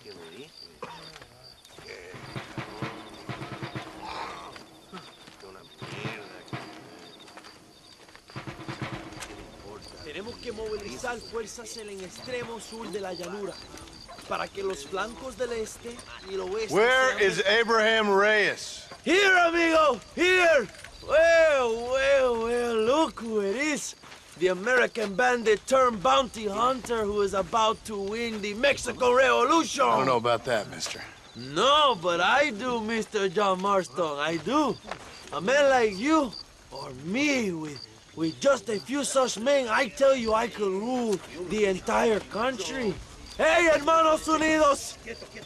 Qué buenísimo. Una mierda. Tenemos que movilizar fuerzas en el extremo sur de la llanura para que los flancos del este y el oeste. Where is Abraham Reyes? Here, amigo, here. Well, look who it is. The American bandit turned bounty hunter who is about to win the Mexican Revolution. I don't know about that, mister. No, but I do, Mr. John Marston, I do. A man like you, or me, with just a few such men, I tell you I could rule the entire country. Hey, hermanos unidos,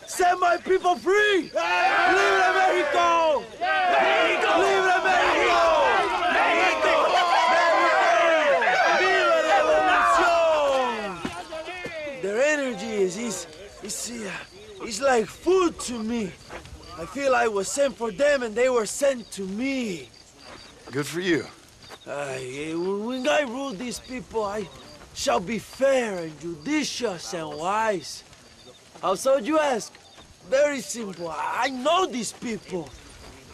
set my people free! Hey! ¡Libre México! ¡México! ¡Libre México! ¡México! Their energy is like food to me. I feel I was sent for them and they were sent to me. Good for you. When I rule these people, I shall be fair and judicious and wise. How so, you ask? Very simple. I know these people.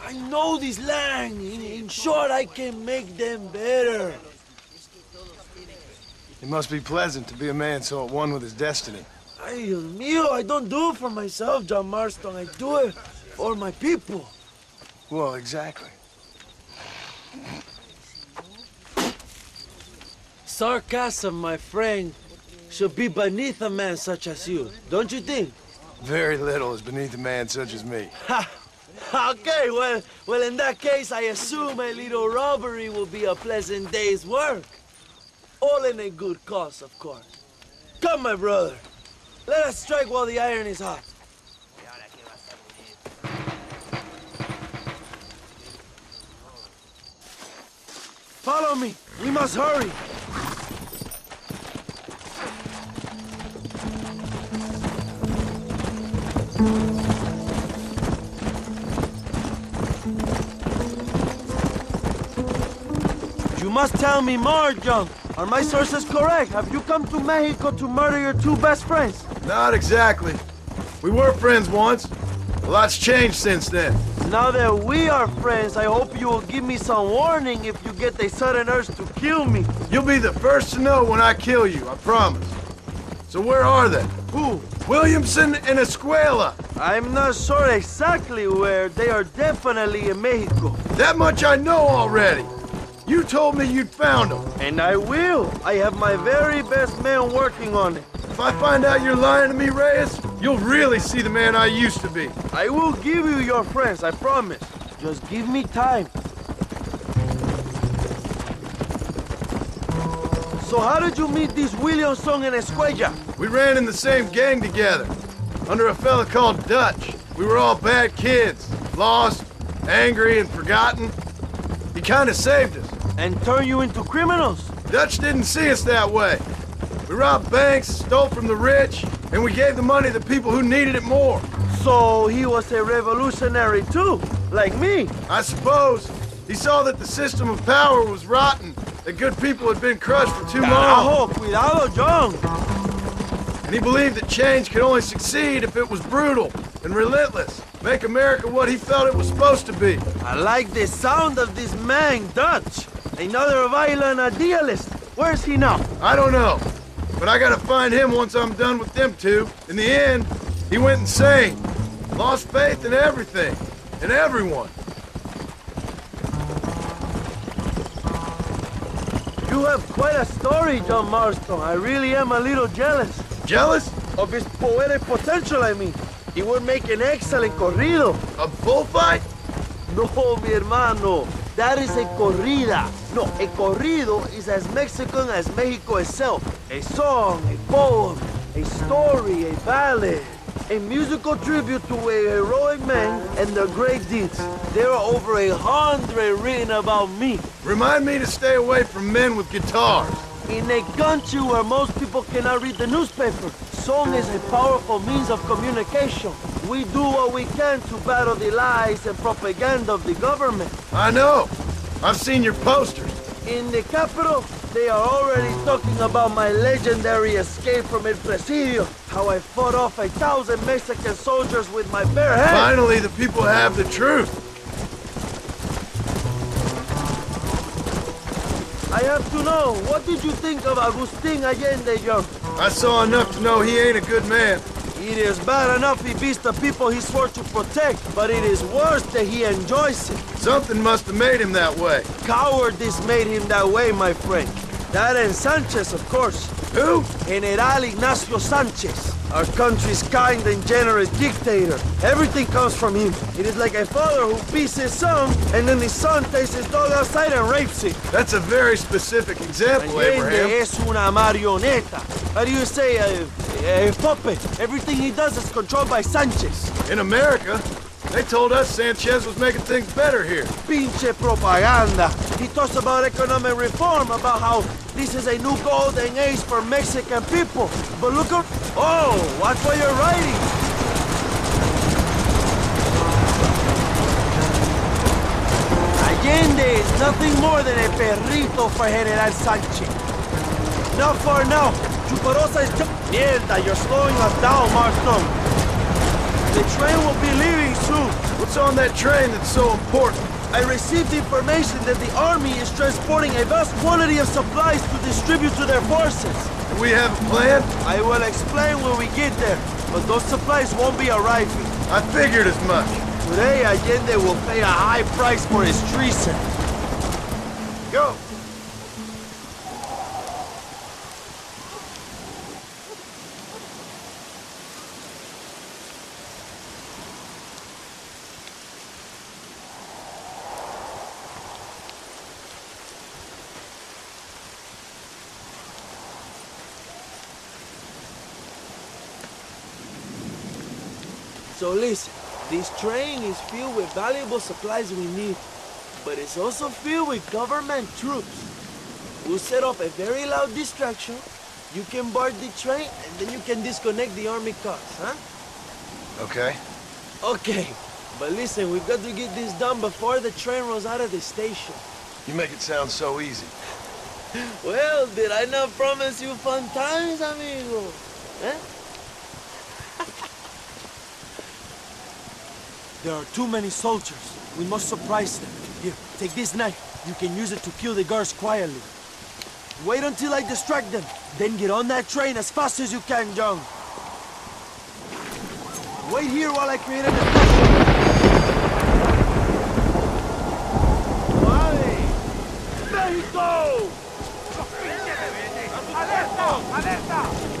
I know this land. In short, I can make them better. It must be pleasant to be a man so at one with his destiny. Ay, Dios mío, I don't do it for myself, John Marston. I do it for my people. Well, exactly. Sarcasm, my friend, should be beneath a man such as you, don't you think? Very little is beneath a man such as me. Ha! Okay, well, in that case, I assume a little robbery will be a pleasant day's work. All in a good cause, of course. Come, my brother. Let us strike while the iron is hot. Follow me. We must hurry. must tell me more, John. Are my sources correct? Have you come to Mexico to murder your two best friends? Not exactly. We were friends once. A lot's changed since then. Now that we are friends, I hope you will give me some warning if you get a sudden urge to kill me. You'll be the first to know when I kill you, I promise. So where are they? Who? Williamson and Escuela. I'm not sure exactly where. They are definitely in Mexico. That much I know already. You told me you'd found them. And I will. I have my very best men working on it. If I find out you're lying to me, Reyes, you'll really see the man I used to be. I will give you your friends, I promise. Just give me time. So how did you meet these Williamson and Escuella? We ran in the same gang together, under a fella called Dutch. We were all bad kids, lost, angry, and forgotten. He kind of saved us. And turned you into criminals? Dutch didn't see us that way. We robbed banks, stole from the rich, and we gave the money to people who needed it more. So he was a revolutionary too, like me? I suppose. He saw that the system of power was rotten, that good people had been crushed for too long. Carajo, cuidado, John. And he believed that change could only succeed if it was brutal and relentless. Make America what he felt it was supposed to be. I like the sound of this man, Dutch. Another violent idealist. Where's he now? I don't know, but I gotta find him once I'm done with them two. In the end, he went insane. Lost faith in everything, and everyone. You have quite a story, John Marston. I really am a little jealous. Jealous? Of his poetic potential, I mean. He would make an excellent corrido. A bullfight? No, mi hermano. That is a corrida. No, a corrido is as Mexican as Mexico itself. A song, a poem, a story, a ballad. A musical tribute to a heroic man and their great deeds. There are over 100 written about me. Remind me to stay away from men with guitars. In a country where most people cannot read the newspaper, song is a powerful means of communication. We do what we can to battle the lies and propaganda of the government. I know. I've seen your posters. In the capital, they are already talking about my legendary escape from El Presidio, how I fought off 1,000 Mexican soldiers with my bare hands. Finally, the people have the truth. I have to know, what did you think of Agustin Allende, John? I saw enough to know he ain't a good man. It is bad enough he beats the people he swore to protect, but it is worse that he enjoys it. Something must have made him that way. Cowardice made him that way, my friend. That and Sanchez, of course. Who? General Ignacio Sanchez, our country's kind and generous dictator. Everything comes from him. It is like a father who beats his son, and then his son takes his dog outside and rapes it. That's a very specific example, Allende Abraham. es una marioneta. How do you say, a puppet? Everything he does is controlled by Sanchez. In America, they told us Sanchez was making things better here. Pinche propaganda. He talks about economic reform, about how this is a new golden age for Mexican people. But look up. Oh, watch what you're writing. Allende is nothing more than a perrito for General Sanchez. Not far now. Chuparosa is Mierda, you're slowing us down, Marston. The train will be leaving soon. What's on that train that's so important? I received information that the army is transporting a vast quantity of supplies to distribute to their forces. Do we have a plan? I will explain when we get there, but those supplies won't be arriving. I figured as much. Today, Allende will pay a high price for his treason. Go. So listen, this train is filled with valuable supplies we need, but it's also filled with government troops. We'll set up a very loud distraction. You can board the train, and then you can disconnect the army cars, huh? Okay. Okay, but listen, we've got to get this done before the train runs out of the station. You make it sound so easy. Well, did I not promise you fun times, amigo? Eh? There are too many soldiers. We must surprise them. Here, take this knife. You can use it to kill the guards quietly. Wait until I distract them. Then get on that train as fast as you can, John. Wait here while I create a distraction. Mexico! ¡Alerta! ¡Alerta!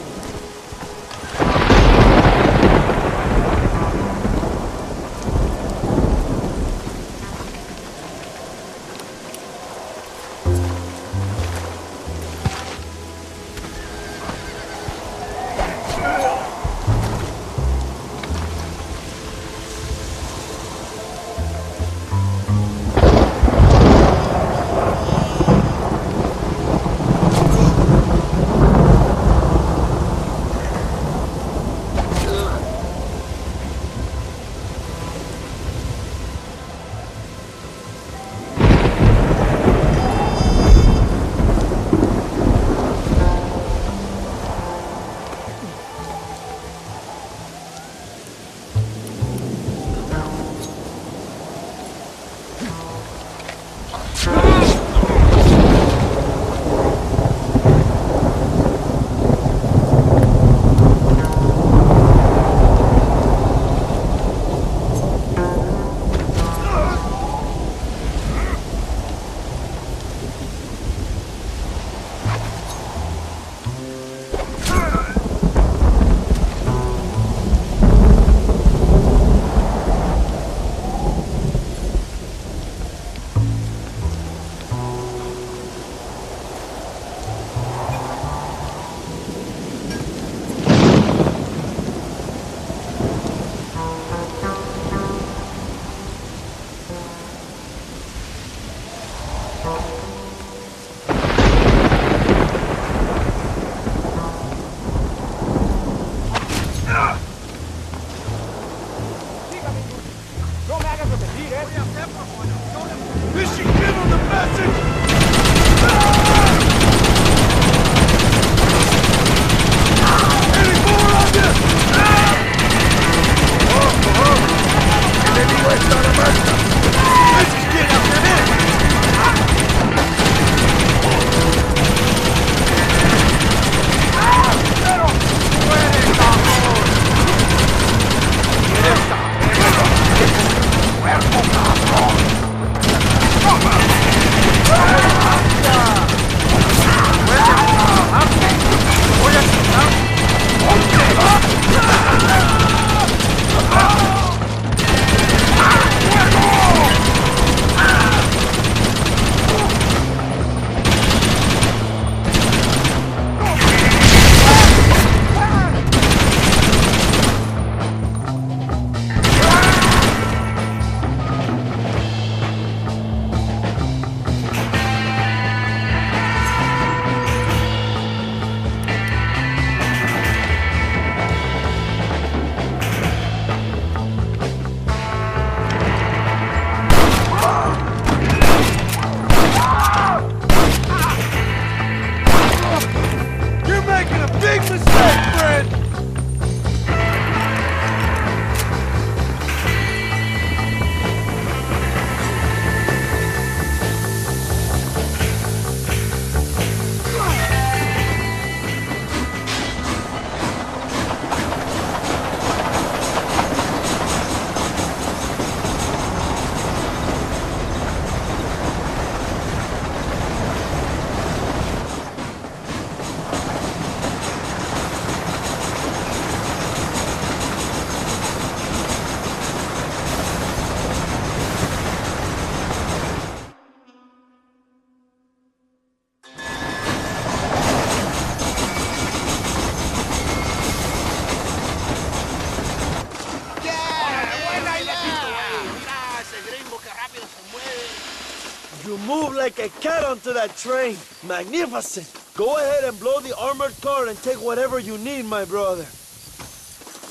You move like a cat onto that train. Magnificent. Go ahead and blow the armored car and take whatever you need, my brother.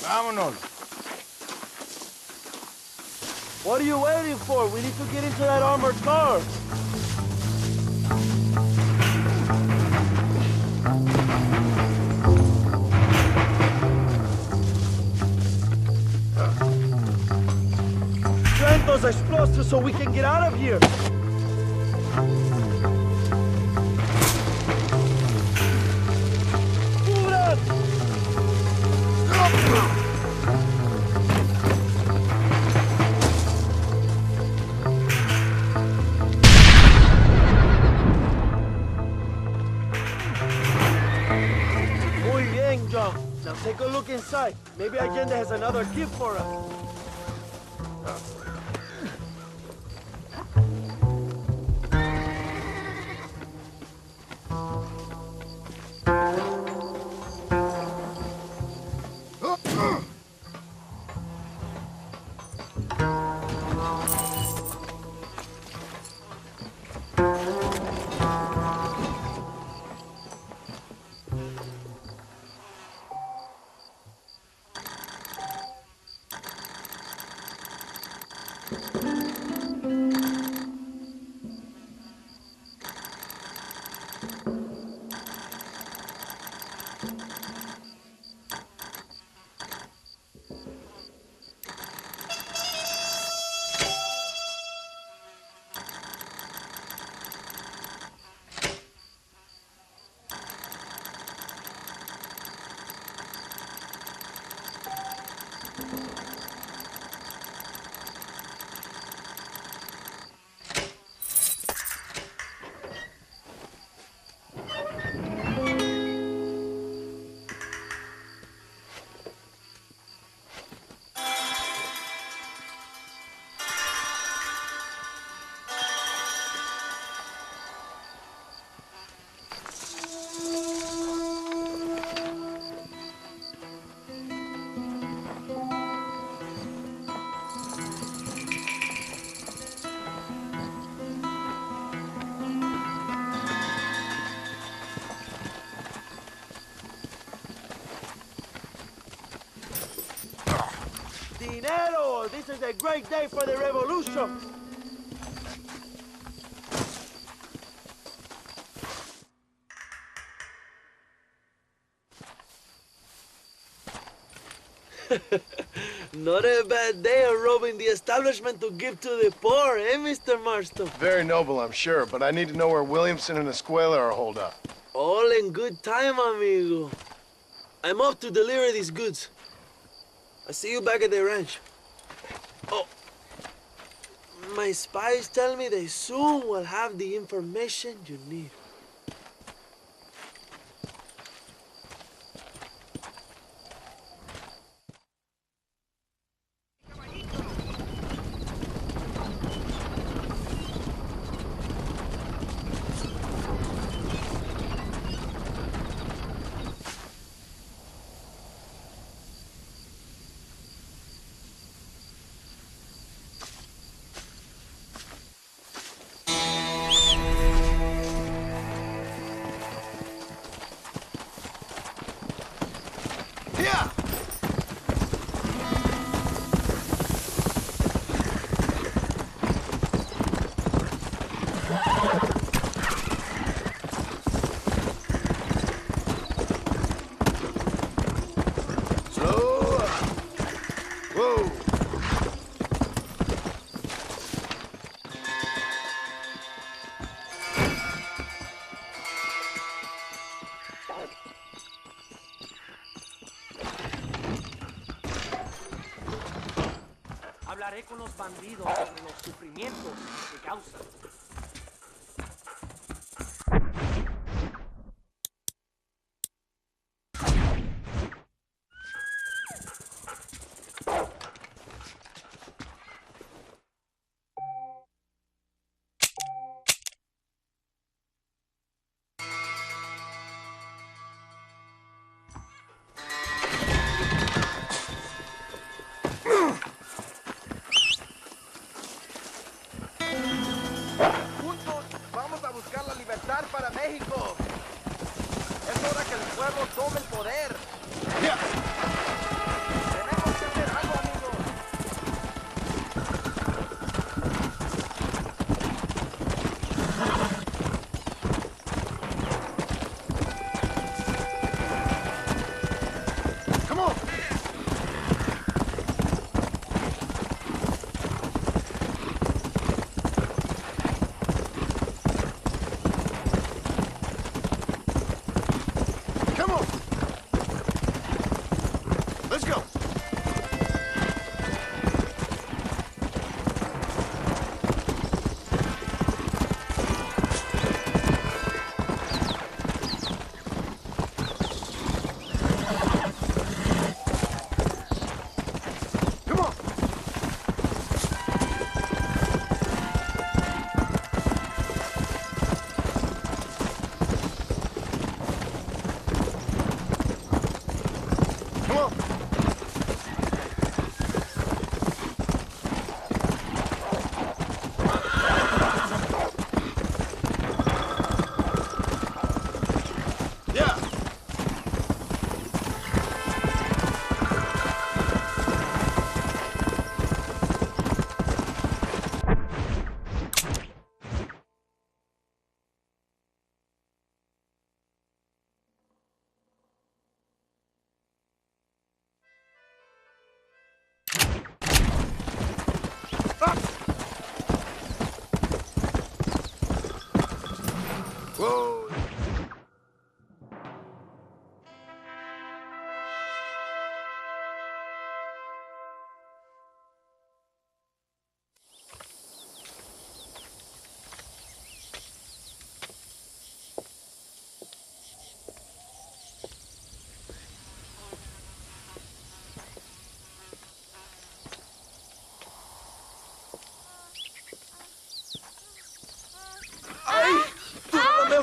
Vámonos. What are you waiting for? We need to get into that armored car. Plant those explosives so we can get out of here. Muy bien, John. Now take a look inside. Maybe Allende has another gift for us. Dinero! This is a great day for the revolution! Not a bad day of robbing the establishment to give to the poor, eh, Mr. Marston? Very noble, I'm sure, but I need to know where Williamson and Escuela are holed up. All in good time, amigo. I'm off to deliver these goods. I'll see you back at the ranch. Oh, my spies tell me they soon will have the information you need. Hablaré con los bandidos sobre los sufrimientos que causan. Para México. Es hora que el pueblo tome el poder. Tenemos que hacer algo, amigos.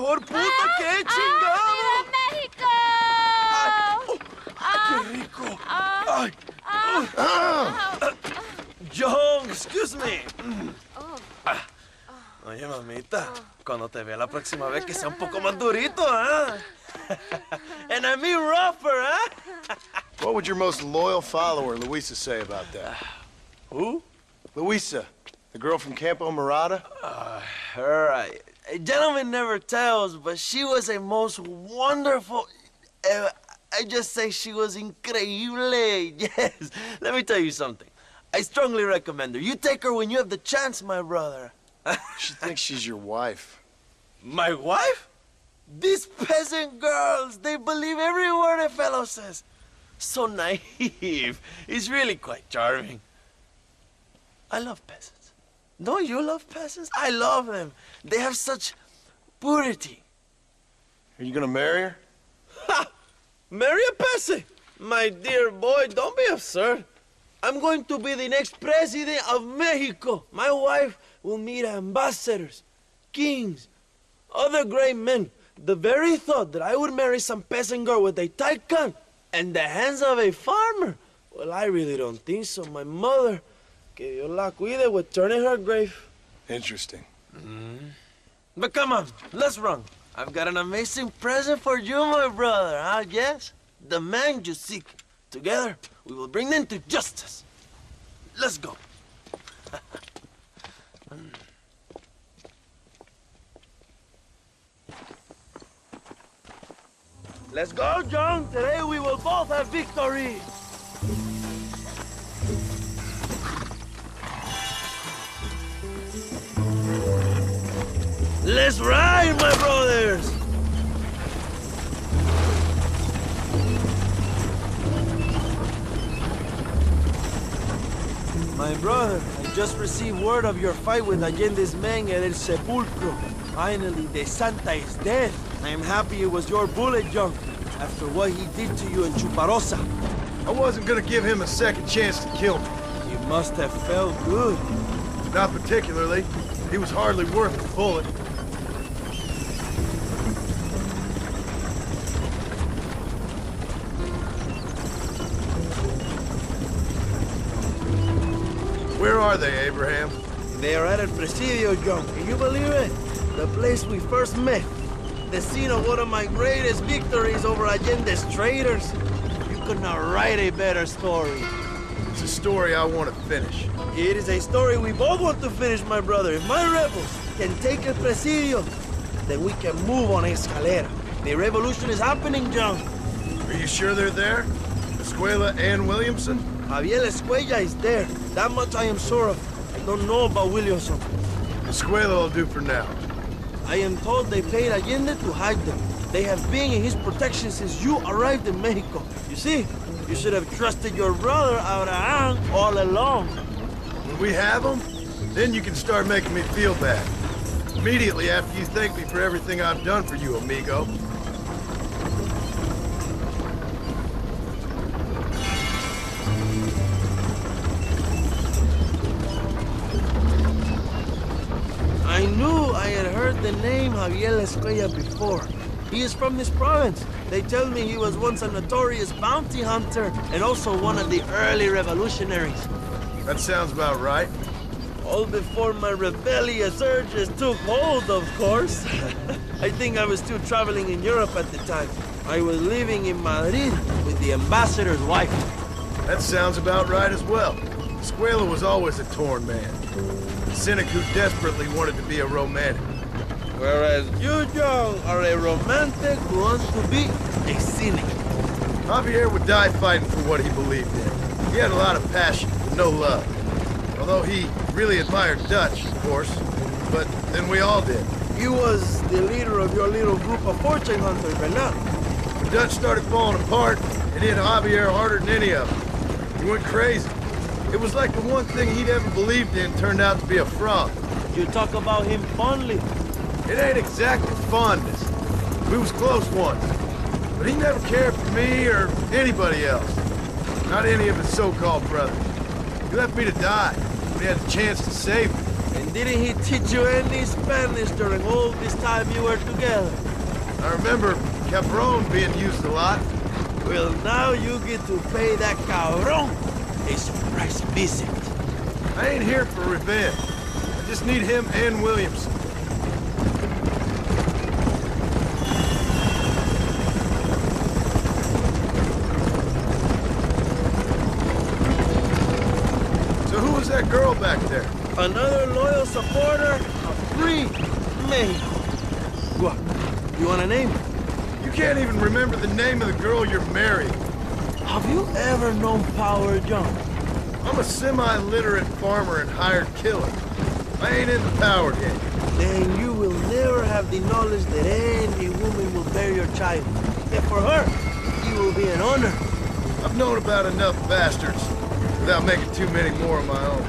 mejor puto que chingado. México! ¡Qué rico! Ay. John, excuse me. Oye, mamita, cuando te vea la próxima vez que sea un poco más durito, ¿ah? And I mean rougher, ¿ah? What would your most loyal follower, Luisa, say about that? Who? Luisa, the girl from Campo Murata? Her, a gentleman never tells, but she was a most wonderful... I just say she was increíble. Yes. Let me tell you something. I strongly recommend her. You take her when you have the chance, my brother. She thinks she's your wife. My wife? These peasant girls, they believe every word a fellow says. So naive. It's really quite charming. I love peasants. Don't you love peasants? I love them. They have such purity. Are you gonna marry her? Ha! Marry a peasant? My dear boy, don't be absurd. I'm going to be the next president of Mexico. My wife will meet ambassadors, kings, other great men. The very thought that I would marry some peasant girl with a tight gun and the hands of a farmer, well, I really don't think so. My mother, que Dios la cuide, would turn in her grave. Interesting. But come on, let's run. I've got an amazing present for you, my brother, huh? Yes? The man you seek. Together, we will bring them to justice. Let's go. Let's go, John. Today we will both have victory. Let's ride, my brothers. My brother, I just received word of your fight with Allende's men at El Sepulcro. Finally, the Santa is dead. I am happy it was your bullet, John, after what he did to you in Chuparosa. I wasn't gonna give him a second chance to kill me. You must have felt good. Not particularly. He was hardly worth the bullet. Where are they, Abraham? They are at El Presidio, John. Can you believe it? The place we first met. The scene of one of my greatest victories over Allende's traitors. You could not write a better story. It's a story I want to finish. It is a story we both want to finish, my brother. If my rebels can take El Presidio, then we can move on Escalera. The revolution is happening, John. Are you sure they're there? Escuela and Williamson? Javier Escuella is there. That much I am sure of. I don't know about Williamson. Escuela will do for now. I am told they paid Allende to hide them. They have been in his protection since you arrived in Mexico. You see, you should have trusted your brother Abraham all along. When we have them, then you can start making me feel bad. Immediately after you thank me for everything I've done for you, amigo. I knew I had heard the name Javier Escuella before. He is from this province. They tell me he was once a notorious bounty hunter and also one of the early revolutionaries. That sounds about right. All before my rebellious urges took hold, of course. I think I was still traveling in Europe at the time. I was living in Madrid with the ambassador's wife. That sounds about right as well. Escuela was always a torn man. A cynic who desperately wanted to be a romantic. Whereas you, John, are a romantic who wants to be a cynic. Javier would die fighting for what he believed in. He had a lot of passion, but no love. Although he really admired Dutch, of course. But then we all did. He was the leader of your little group of fortune hunters, ¿verdad? When Dutch started falling apart, it hit Javier harder than any of them. He went crazy. It was like the one thing he'd ever believed in turned out to be a fraud. You talk about him fondly. It ain't exactly fondness. We was close once. But he never cared for me or anybody else. Not any of his so-called brothers. He left me to die when he had the chance to save me. And Didn't he teach you any Spanish during all this time you were together? I remember Cabron being used a lot. Well, now you get to pay that cabron a surprise visit. I ain't here for revenge. I just need him and Williamson. So who was that girl back there? Another loyal supporter of free Mexico. What? You want a name? You can't even remember the name of the girl you're marrying. Have you ever known Power John? I'm a semi-literate farmer and hired killer. I ain't in the power game. Then you will never have the knowledge that any woman will bear your child. And for her, it will be an honor. I've known about enough bastards without making too many more of my own.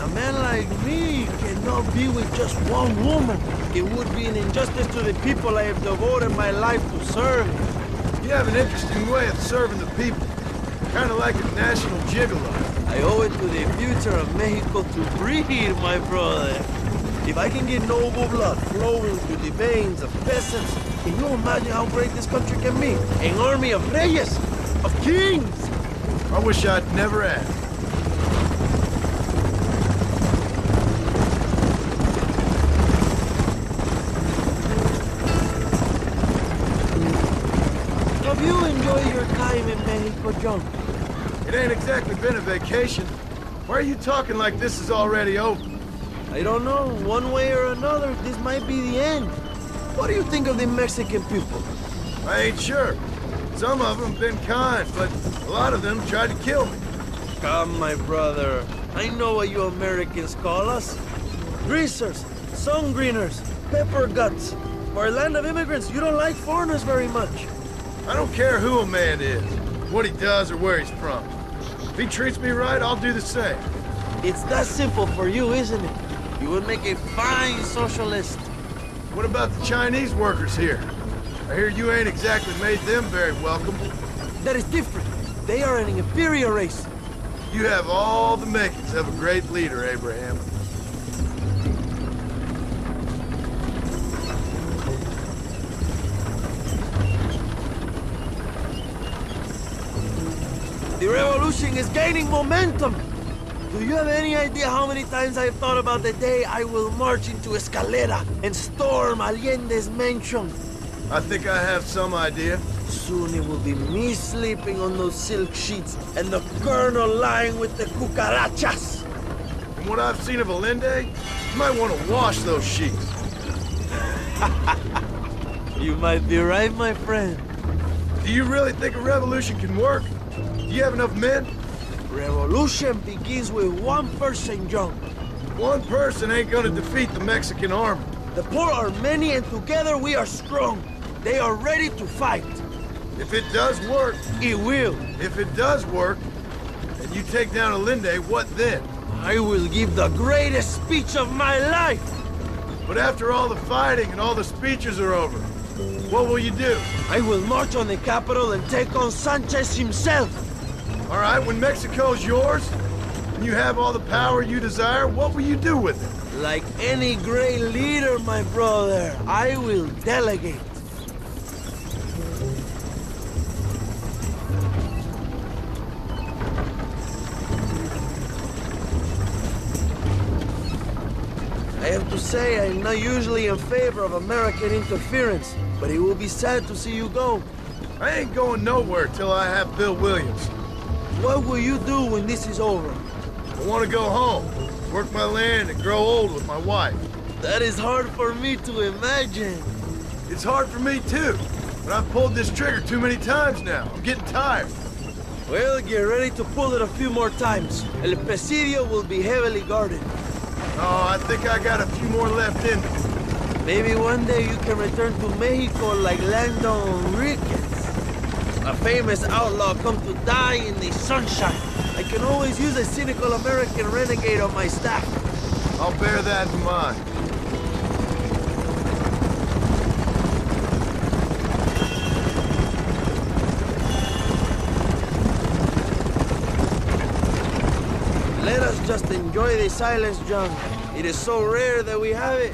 A man like me cannot be with just one woman. It would be an injustice to the people I have devoted my life to serve. You have an interesting way of serving the people. Kind of like a national gigolo. I owe it to the future of Mexico to breed, my brother. If I can get noble blood flowing through the veins of peasants, can you imagine how great this country can be? An army of reyes, of kings! I wish I'd never asked. Have you enjoyed your time in Mexico, John? It ain't exactly been a vacation. Why are you talking like this is already over? I don't know. One way or another, this might be the end. What do you think of the Mexican people? I ain't sure. Some of them been kind, but a lot of them tried to kill me. Come, my brother. I know what you Americans call us. Greasers, sun greeners, pepper guts. For a land of immigrants, you don't like foreigners very much. I don't care who a man is, what he does, or where he's from. If he treats me right, I'll do the same. It's that simple for you, isn't it? You would make a fine socialist. What about the Chinese workers here? I hear you ain't exactly made them very welcome. That is different. They are an inferior race. You have all the makings of a great leader, Abraham. The revolution is gaining momentum. Do you have any idea how many times I've thought about the day I will march into Escalera and storm Allende's mansion? I think I have some idea. Soon it will be me sleeping on those silk sheets and the colonel lying with the cucarachas. From what I've seen of Allende, you might want to wash those sheets. You might be right, my friend. Do you really think a revolution can work? Do you have enough men? Revolution begins with one person, John. One person ain't gonna defeat the Mexican army. The poor are many and together we are strong. They are ready to fight. If it does work, It will. if it does work, and you take down Allende, what then? I will give the greatest speech of my life. But after all the fighting and all the speeches are over, what will you do? I will march on the capital and take on Sanchez himself. All right, when Mexico's yours, and you have all the power you desire, what will you do with it? Like any great leader, my brother, I will delegate. I have to say, I'm not usually in favor of American interference, but it will be sad to see you go. I ain't going nowhere till I have Bill Williams. What will you do when this is over? I want to go home, work my land, and grow old with my wife. That is hard for me to imagine. It's hard for me too, but I've pulled this trigger too many times now. I'm getting tired. Well, get ready to pull it a few more times. El Presidio will be heavily guarded. Oh, I think I got a few more left in me. Maybe one day you can return to Mexico like Lando Enriquez. A famous outlaw come to die in the sunshine. I can always use a cynical American renegade on my staff. I'll bear that in mind. Let us just enjoy the silence, John. It is so rare that we have it.